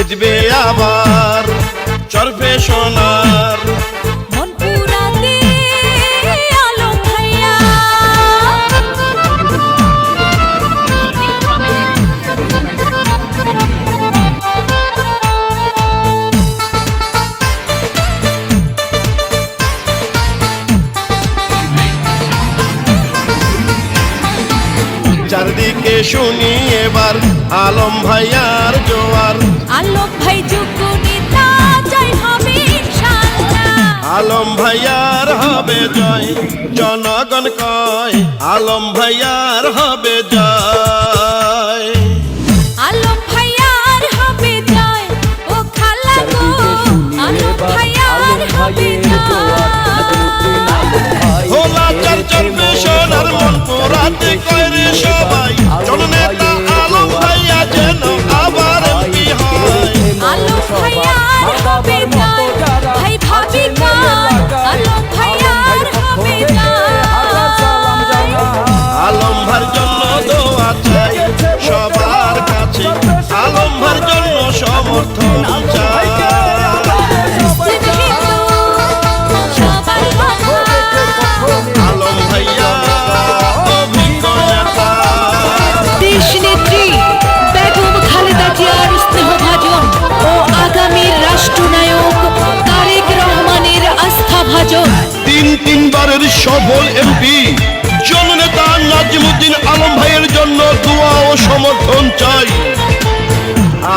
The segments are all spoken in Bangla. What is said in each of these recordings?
সেজবে আবার চরবে সোনার মনপুরাতে আলম ভাইয়া চারদিকে শুনি এবার আলম ভাইয়ার জোয়ার আলম ভাই যোগ্য নেতা জয় হবে ইনশাআল্লাহ আলম ভাইয়ার হবে জয় জনগণ কয় আলম ভাইয়ার হবে জয় আলম ভাইয়ার হবে জয় ও খালা গো আলম ভাইয়ার হবে ভোলা চার চরবে সোনার মনপুরাতে কয় রে সবাই জননেতা আলম ভাইয়া যেন আবার এমপি হয় আলম ভাইয়ার হবে জয় ভাই ভাবি কয় আলম ভাইয়ার হবে জয় আলম ভাইয়ের জন্য দোয়া চাই সবার কাছে আলম ভাইয়ের জন্য সমর্থন চাই আলম ভাইয়া অভিজ্ঞ নেতা দেশ নেত্রী বেগম খালেদা জিয়ার স্নেহভাজন ও আগামীর রাষ্ট্রনায়ক তারেক রহমানের আস্থাভাজন তিনবারের সফল এমপি জননেতা নাজিমুদ্দিন আলম ভাইয়ের জন্য দোয়া ও সমর্থন চাই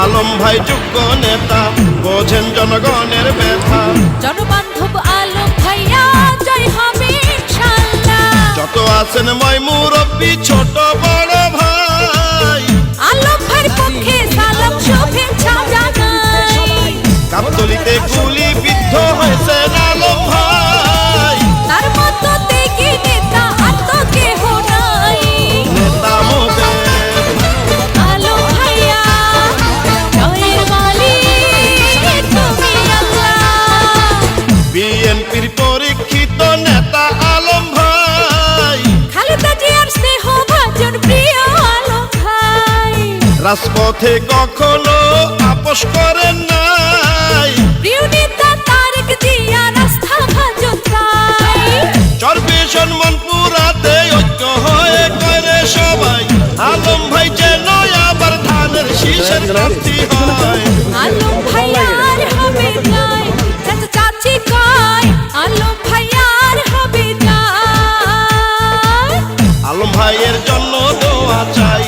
আলম ভাই যোগ্য নেতা বোঝেন জনগণের ব্যথা জনবান্ধব আলম ভাইয়া জয় হবে ইনশাআল্লাহ যত আছেন ময় মুরব্বী ছোট বড় ভাই আলম ভাইয়ের পক্ষে সালাম শুভেচ্ছা জানাই গাবতলীতে গুলি বিদ্ধ হয়েছে আলম ভাই তার মতো ত্যাগী নেতা আর তো কেহ নাই নেতা মোদের আলম ভাইয়া জয়ের মালিক তুমি আল্লাহ বিএনপির পরীক্ষিত নেতা আলম ভাই খালেদা জিয়ার স্নেহভাজন প্রিয় আলম ভাই রাজপথে কখনো আপোষ করেন নাই প্রিয় নেতা তারেক জিয়ার আস্থাভাজন তাই চরবে মনপুরাতে ঐক্য হয়ে করে সবাই আলম ভাই যেন আবার ধানের শীষের প্রার্থী হয় আলম ভাইয়ার হবে জয় চাচা চাচি কয় আলম ভাইয়ার হবে জয় আলম ভাইয়ের জন্য দোয়া চাই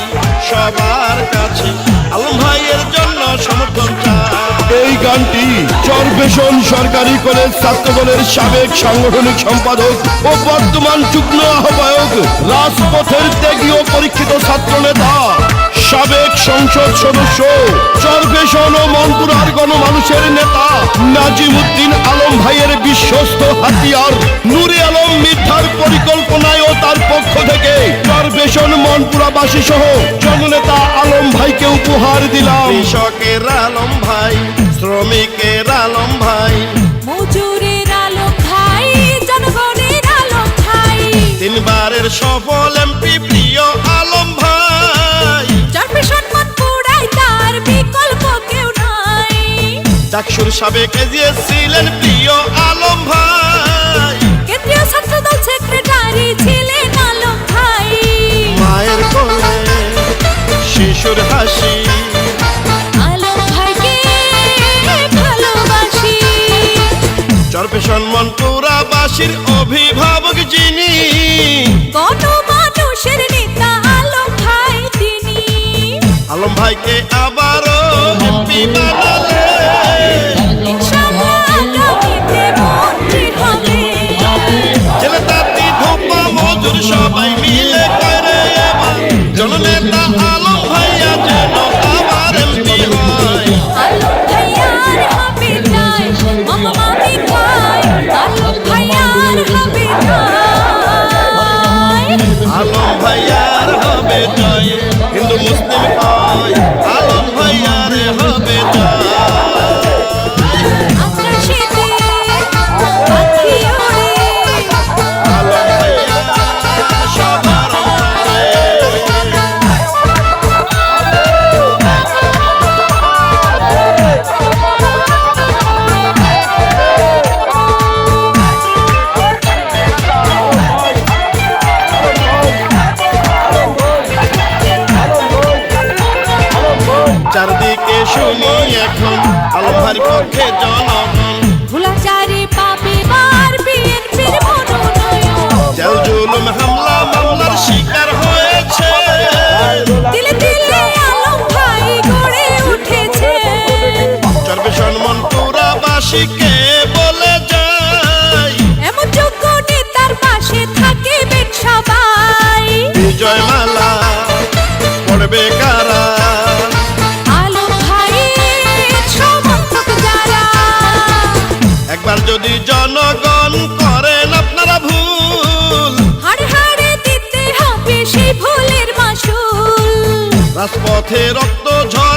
সবার কাছে আলম ভাইয়ের জন্য সমর্থন চাই এই গানটি চরবেশন সরকারি কলেজ ছাত্রদলের সাবেক সাংগঠনিক সম্পাদক ও বর্তমান যুগ্ম আহ্বায়ক রাজপথের ত্যাগী ও পরীক্ষিত ছাত্র নেতা সাবেক সংসদ সদস্য চরবেশন ও মনপুরার গণমানুষের নেতা নাজিমুদ্দিন আলম ভাইয়ের বিশ্বস্ত হাতিয়ার নুরে আলম মিথ্যার পরিকল্পনায় ও তার পক্ষ থেকে চরবেশন মনপুরাবাসী সহ জননেতা আলম ভাইকে উপহার দিলাম কৃষকের আলম ভাই শ্রমিকের আলম ভাই মজুরের আলম ভাই জনগণের আলম ভাই তিনবারের সফল এমপি প্রিয় আলম ভাই চরবে সম্মান পুরাই তার বিকল্প কেউ নাই চাকসুর সাবেক এজিএস ছিলেন প্রিয় আলম ভাই কেন্দ্রীয় ছাত্রদল সেক্রেটারি ছিলেন আলম ভাই মায়ের কোলে শিশুর হাসি আলম ভাইকে ভালোবাসি চরবে মনপুরাবাসীর অভিভাবক যিনি গণমানুষের নেতা আলম ভাই তিনি আলম ভাইকে আবারও এমপি বানালে ইনশাআল্লাহ আগামীতে মন্ত্রী হবে জেলে তাঁতি ধোপা মজুর সবাই মিলে করে এবার জননেতা আলম ভাইয়া যেন আবার এমপি হয় আলম ভাইয়ার হবে জয় মামা মামি কয় আলম ভাইয়ার হবে জয় আলম ভাইয়ার হবে জয় হিন্দু মুসলিম কয় আলম ভাইয়ার হবে জয় আকাশেতে পাখি ওড়ে আলম ভাইয়া সবার অন্তরে চারদিকে শুনি এখন আলম ভাইয়ের পক্ষে জনগণ। ভোলাচারি পাবে বার বিএনপির মনোনয়ন, জেল জুলুম হামলা মামলার শিকার হয়েছে, দিলে দিলে আলম ভাই গড়ে উঠেছে। চরবেশন মনপুরাবাসীকে বলে যাই, এমন যোগ্য নেতার পাশে থাকিবেন সবাই। বিজয় মালা পড়বে কারা, আলম ভাইয়ের সমর্থক যারা, একবার যদি জনগণ করেন আপনারা ভুল, হাড়ে হাড়ে দিতে হবে সেই ভুলের মাসুল। রাজপথে রক্ত ঝরে